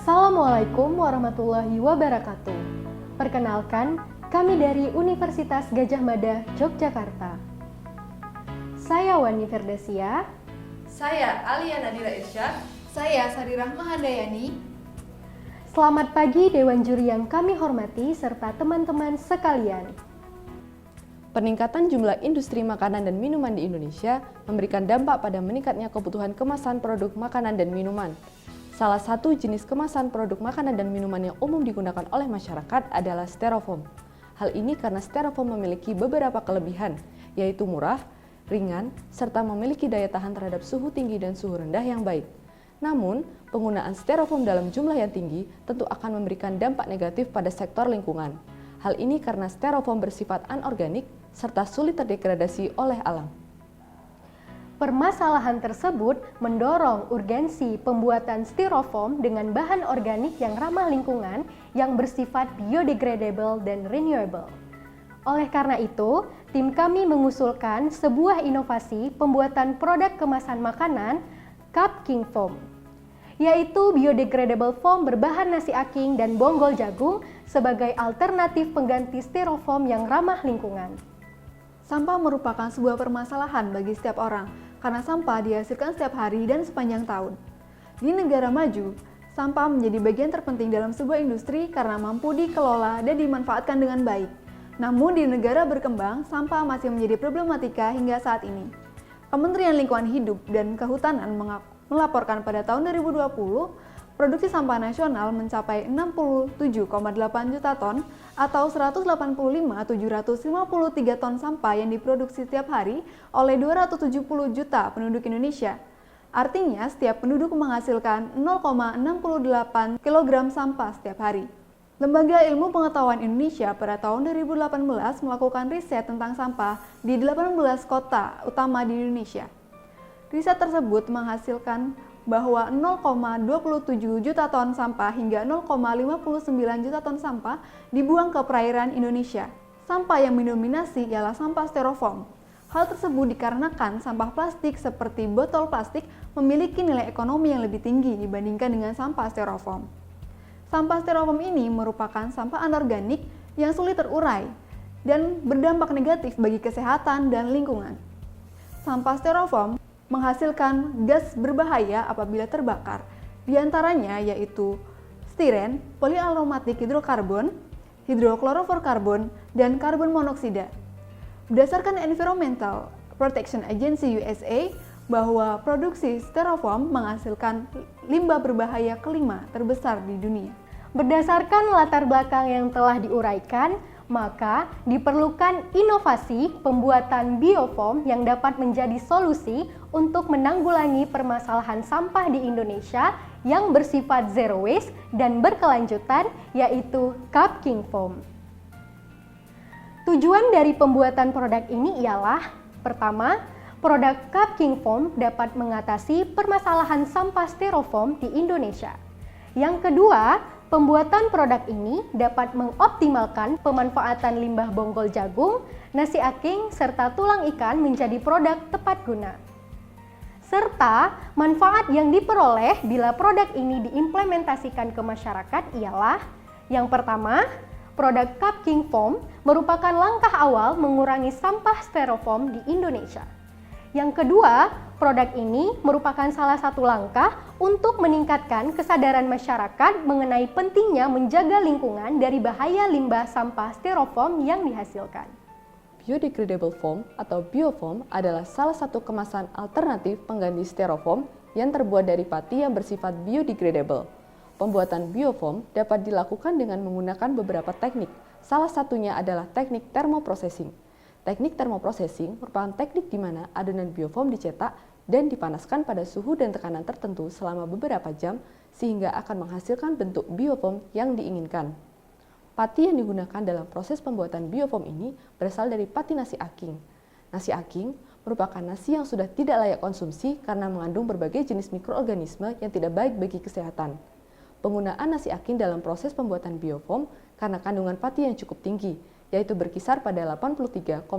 Assalamualaikum warahmatullahi wabarakatuh. Perkenalkan, kami dari Universitas Gadjah Mada, Yogyakarta. Saya Wani Ferdasia. Saya Alia Nadira Irsyad. Saya Sari Rahma Handayani. Selamat pagi Dewan Juri yang kami hormati serta teman-teman sekalian. Peningkatan jumlah industri makanan dan minuman di Indonesia memberikan dampak pada meningkatnya kebutuhan kemasan produk makanan dan minuman. Salah satu jenis kemasan produk makanan dan minuman yang umum digunakan oleh masyarakat adalah styrofoam. Hal ini karena styrofoam memiliki beberapa kelebihan, yaitu murah, ringan, serta memiliki daya tahan terhadap suhu tinggi dan suhu rendah yang baik. Namun, penggunaan styrofoam dalam jumlah yang tinggi tentu akan memberikan dampak negatif pada sektor lingkungan. Hal ini karena styrofoam bersifat anorganik serta sulit terdegradasi oleh alam. Permasalahan tersebut mendorong urgensi pembuatan styrofoam dengan bahan organik yang ramah lingkungan yang bersifat biodegradable dan renewable. Oleh karena itu, tim kami mengusulkan sebuah inovasi pembuatan produk kemasan makanan Cup King Foam, yaitu biodegradable foam berbahan nasi aking dan bonggol jagung sebagai alternatif pengganti styrofoam yang ramah lingkungan. Sampah merupakan sebuah permasalahan bagi setiap orang, karena sampah dihasilkan setiap hari dan sepanjang tahun. Di negara maju, sampah menjadi bagian terpenting dalam sebuah industri karena mampu dikelola dan dimanfaatkan dengan baik. Namun di negara berkembang, sampah masih menjadi problematika hingga saat ini. Kementerian Lingkungan Hidup dan Kehutanan melaporkan pada tahun 2020, produksi sampah nasional mencapai 67,8 juta ton atau 185.753 ton sampah yang diproduksi setiap hari oleh 270 juta penduduk Indonesia. Artinya, setiap penduduk menghasilkan 0,68 kg sampah setiap hari. Lembaga Ilmu Pengetahuan Indonesia pada tahun 2018 melakukan riset tentang sampah di 18 kota utama di Indonesia. Riset tersebut menghasilkan bahwa 0,27 juta ton sampah hingga 0,59 juta ton sampah dibuang ke perairan Indonesia. Sampah yang mendominasi ialah sampah styrofoam. Hal tersebut dikarenakan sampah plastik seperti botol plastik memiliki nilai ekonomi yang lebih tinggi dibandingkan dengan sampah styrofoam. Sampah styrofoam ini merupakan sampah anorganik yang sulit terurai dan berdampak negatif bagi kesehatan dan lingkungan. Sampah styrofoam menghasilkan gas berbahaya apabila terbakar, diantaranya yaitu stiren, poliaromatik hidrokarbon, hidroklorofluorkarbon, dan karbon monoksida. Berdasarkan Environmental Protection Agency USA, bahwa produksi styrofoam menghasilkan limbah berbahaya kelima terbesar di dunia. Berdasarkan latar belakang yang telah diuraikan, maka diperlukan inovasi pembuatan biofoam yang dapat menjadi solusi untuk menanggulangi permasalahan sampah di Indonesia yang bersifat zero waste dan berkelanjutan, yaitu Cup King Foam. Tujuan dari pembuatan produk ini ialah: pertama, produk Cup King Foam dapat mengatasi permasalahan sampah styrofoam di Indonesia. Yang kedua, pembuatan produk ini dapat mengoptimalkan pemanfaatan limbah bonggol jagung, nasi aking, serta tulang ikan menjadi produk tepat guna. Serta manfaat yang diperoleh bila produk ini diimplementasikan ke masyarakat ialah: yang pertama, produk Cup King Foam merupakan langkah awal mengurangi sampah styrofoam di Indonesia. Yang kedua, produk ini merupakan salah satu langkah untuk meningkatkan kesadaran masyarakat mengenai pentingnya menjaga lingkungan dari bahaya limbah sampah styrofoam yang dihasilkan. Biodegradable foam atau biofoam adalah salah satu kemasan alternatif pengganti styrofoam yang terbuat dari pati yang bersifat biodegradable. Pembuatan biofoam dapat dilakukan dengan menggunakan beberapa teknik. Salah satunya adalah teknik thermoprocessing. Teknik thermoprocessing merupakan teknik di mana adonan biofoam dicetak dan dipanaskan pada suhu dan tekanan tertentu selama beberapa jam sehingga akan menghasilkan bentuk biofoam yang diinginkan. Pati yang digunakan dalam proses pembuatan biofoam ini berasal dari pati nasi aking. Nasi aking merupakan nasi yang sudah tidak layak konsumsi karena mengandung berbagai jenis mikroorganisme yang tidak baik bagi kesehatan. Penggunaan nasi aking dalam proses pembuatan biofoam karena kandungan pati yang cukup tinggi, yaitu berkisar pada 83,19%.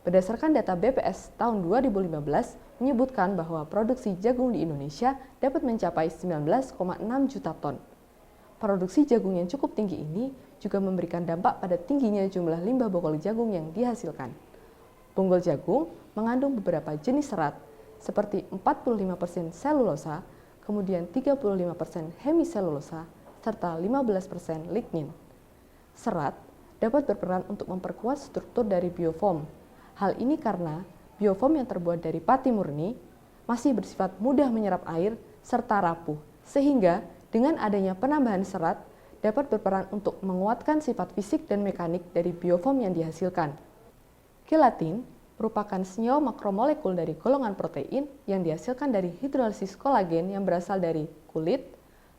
Berdasarkan data BPS tahun 2015 menyebutkan bahwa produksi jagung di Indonesia dapat mencapai 19,6 juta ton. Produksi jagung yang cukup tinggi ini juga memberikan dampak pada tingginya jumlah limbah bokol jagung yang dihasilkan. Bonggol jagung mengandung beberapa jenis serat seperti 45% selulosa, kemudian 35% hemiselulosa, serta 15% lignin. Serat dapat berperan untuk memperkuat struktur dari biofoam. Hal ini karena biofoam yang terbuat dari pati murni masih bersifat mudah menyerap air serta rapuh, sehingga dengan adanya penambahan serat dapat berperan untuk menguatkan sifat fisik dan mekanik dari biofoam yang dihasilkan. Kelatin merupakan senyawa makromolekul dari golongan protein yang dihasilkan dari hidrolisis kolagen yang berasal dari kulit,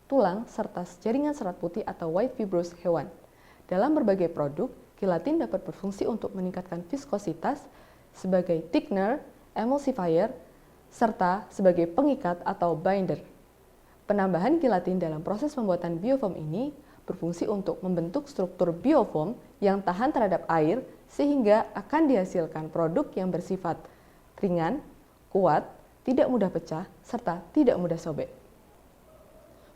tulang, serta jaringan serat putih atau white fibrous hewan. Dalam berbagai produk, kelatin dapat berfungsi untuk meningkatkan viskositas sebagai thickener, emulsifier, serta sebagai pengikat atau binder. Penambahan kelatin dalam proses pembuatan biofoam ini berfungsi untuk membentuk struktur biofoam yang tahan terhadap air sehingga akan dihasilkan produk yang bersifat ringan, kuat, tidak mudah pecah, serta tidak mudah sobek.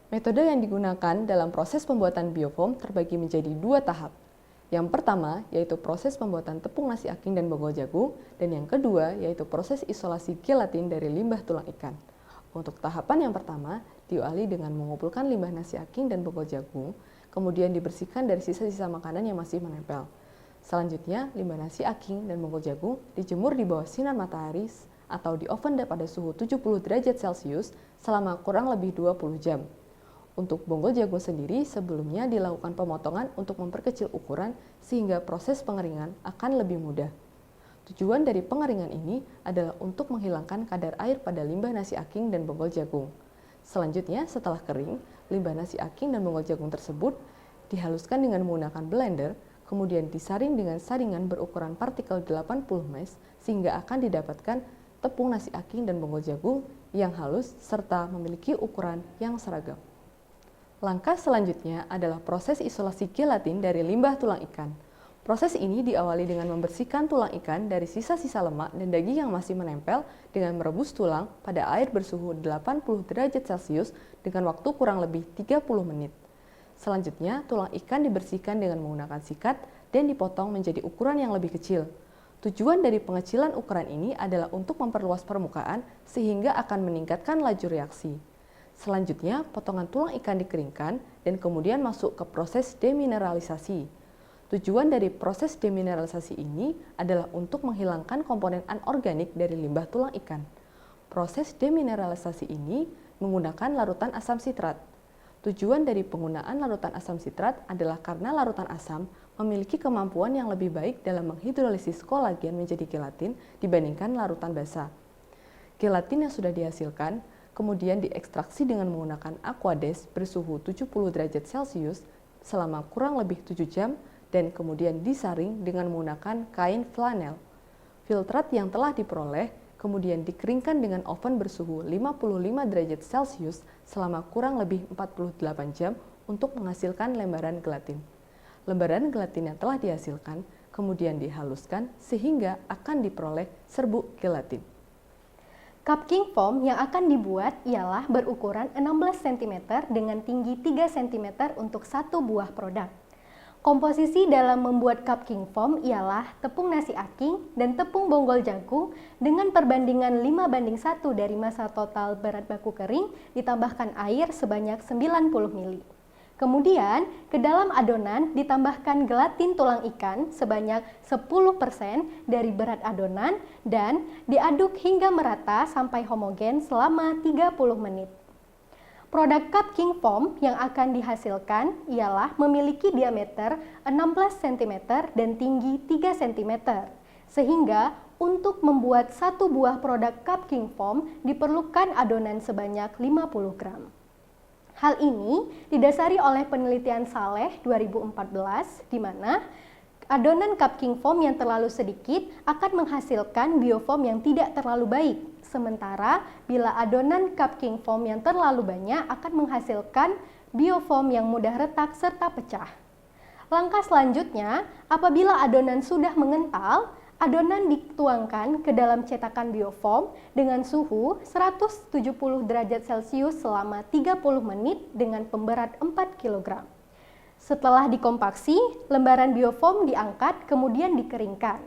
Metode yang digunakan dalam proses pembuatan biofoam terbagi menjadi 2 tahap. Yang pertama yaitu proses pembuatan tepung nasi aking dan bonggol jagung, dan yang kedua yaitu proses isolasi gelatin dari limbah tulang ikan. Untuk tahapan yang pertama, diawali dengan mengumpulkan limbah nasi aking dan bonggol jagung, kemudian dibersihkan dari sisa-sisa makanan yang masih menempel. Selanjutnya, limbah nasi aking dan bonggol jagung dijemur di bawah sinar matahari atau di oven pada suhu 70 derajat Celcius selama kurang lebih 20 jam. Untuk bonggol jagung sendiri, sebelumnya dilakukan pemotongan untuk memperkecil ukuran sehingga proses pengeringan akan lebih mudah. Tujuan dari pengeringan ini adalah untuk menghilangkan kadar air pada limbah nasi aking dan bonggol jagung. Selanjutnya, setelah kering, limbah nasi aking dan bonggol jagung tersebut dihaluskan dengan menggunakan blender, kemudian disaring dengan saringan berukuran partikel 80 mesh sehingga akan didapatkan tepung nasi aking dan bonggol jagung yang halus serta memiliki ukuran yang seragam. Langkah selanjutnya adalah proses isolasi gelatin dari limbah tulang ikan. Proses ini diawali dengan membersihkan tulang ikan dari sisa-sisa lemak dan daging yang masih menempel dengan merebus tulang pada air bersuhu 80 derajat Celcius dengan waktu kurang lebih 30 menit. Selanjutnya, tulang ikan dibersihkan dengan menggunakan sikat dan dipotong menjadi ukuran yang lebih kecil. Tujuan dari pengecilan ukuran ini adalah untuk memperluas permukaan sehingga akan meningkatkan laju reaksi. Selanjutnya, potongan tulang ikan dikeringkan dan kemudian masuk ke proses demineralisasi. Tujuan dari proses demineralisasi ini adalah untuk menghilangkan komponen anorganik dari limbah tulang ikan. Proses demineralisasi ini menggunakan larutan asam sitrat. Tujuan dari penggunaan larutan asam sitrat adalah karena larutan asam memiliki kemampuan yang lebih baik dalam menghidrolisis kolagen menjadi gelatin dibandingkan larutan basa. Gelatin yang sudah dihasilkan kemudian diekstraksi dengan menggunakan aquades bersuhu 70 derajat Celcius selama kurang lebih 7 jam dan kemudian disaring dengan menggunakan kain flanel. Filtrat yang telah diperoleh kemudian dikeringkan dengan oven bersuhu 55 derajat Celcius selama kurang lebih 48 jam untuk menghasilkan lembaran gelatin. Lembaran gelatin yang telah dihasilkan kemudian dihaluskan sehingga akan diperoleh serbuk gelatin. Cup King Foam yang akan dibuat ialah berukuran 16 cm dengan tinggi 3 cm untuk satu buah produk. Komposisi dalam membuat cup king foam ialah tepung nasi aking dan tepung bonggol jagung dengan perbandingan 5:1 dari massa total berat baku kering ditambahkan air sebanyak 90 ml. Kemudian, ke dalam adonan ditambahkan gelatin tulang ikan sebanyak 10% dari berat adonan dan diaduk hingga merata sampai homogen selama 30 menit. Produk Cup King Foam yang akan dihasilkan ialah memiliki diameter 16 cm dan tinggi 3 cm. Sehingga untuk membuat satu buah produk Cup King Foam diperlukan adonan sebanyak 50 gram. Hal ini didasari oleh penelitian Saleh 2014 di mana adonan Cup King Foam yang terlalu sedikit akan menghasilkan biofoam yang tidak terlalu baik. Sementara bila adonan Cup King Foam yang terlalu banyak akan menghasilkan biofoam yang mudah retak serta pecah. Langkah selanjutnya, apabila adonan sudah mengental, Adonan dituangkan ke dalam cetakan biofoam dengan suhu 170 derajat Celcius selama 30 menit dengan pemberat 4 kg. Setelah dikompaksi, lembaran biofoam diangkat kemudian dikeringkan.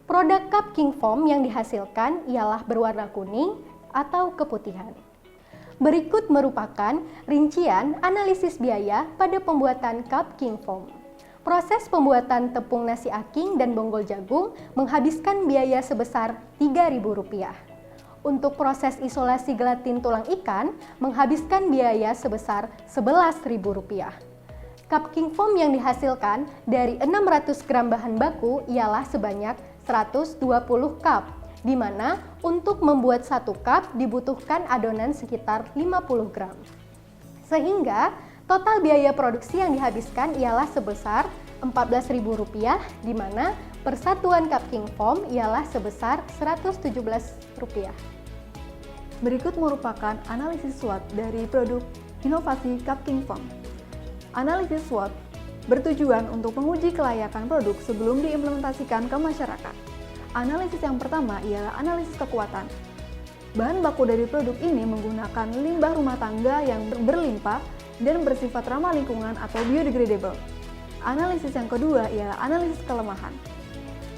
Produk cup king foam yang dihasilkan ialah berwarna kuning atau keputihan. Berikut merupakan rincian analisis biaya pada pembuatan cup king foam. Proses pembuatan tepung nasi aking dan bonggol jagung menghabiskan biaya sebesar Rp3.000. Untuk proses isolasi gelatin tulang ikan menghabiskan biaya sebesar Rp11.000. Cup king foam yang dihasilkan dari 600 gram bahan baku ialah sebanyak 120 cup, di mana untuk membuat 1 cup dibutuhkan adonan sekitar 50 gram. Sehingga total biaya produksi yang dihabiskan ialah sebesar Rp14.000, di mana persatuan cup king foam ialah sebesar Rp117. Berikut merupakan analisis SWOT dari produk inovasi cup king foam. Analisis SWOT bertujuan untuk menguji kelayakan produk sebelum diimplementasikan ke masyarakat. Analisis yang pertama ialah analisis kekuatan. Bahan baku dari produk ini menggunakan limbah rumah tangga yang berlimpah dan bersifat ramah lingkungan atau biodegradable. Analisis yang kedua ialah analisis kelemahan.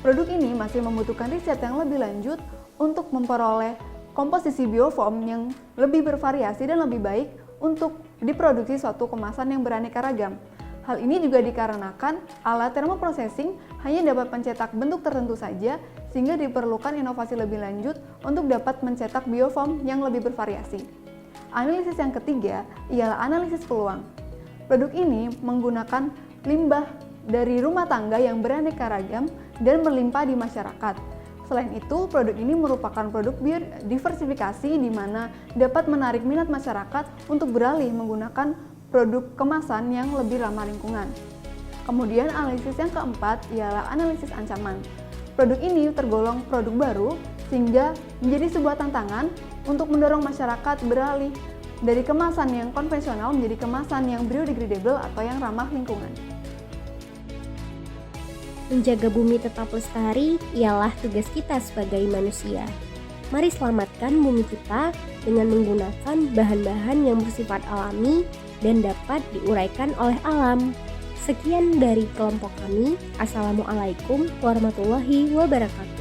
Produk ini masih membutuhkan riset yang lebih lanjut untuk memperoleh komposisi biofoam yang lebih bervariasi dan lebih baik untuk diproduksi suatu kemasan yang beraneka ragam. Hal ini juga dikarenakan alat thermoprocessing hanya dapat mencetak bentuk tertentu saja, sehingga diperlukan inovasi lebih lanjut untuk dapat mencetak biofoam yang lebih bervariasi. Analisis yang ketiga ialah analisis peluang. Produk ini menggunakan limbah dari rumah tangga yang beraneka ragam dan berlimpah di masyarakat. Selain itu, produk ini merupakan produk biodiversifikasi di mana dapat menarik minat masyarakat untuk beralih menggunakan produk kemasan yang lebih ramah lingkungan. Kemudian analisis yang keempat ialah analisis ancaman. Produk ini tergolong produk baru sehingga menjadi sebuah tantangan untuk mendorong masyarakat beralih dari kemasan yang konvensional menjadi kemasan yang biodegradable atau yang ramah lingkungan. Menjaga bumi tetap lestari ialah tugas kita sebagai manusia. Mari selamatkan bumi kita dengan menggunakan bahan-bahan yang bersifat alami dan dapat diuraikan oleh alam. Sekian dari kelompok kami. Assalamualaikum warahmatullahi wabarakatuh.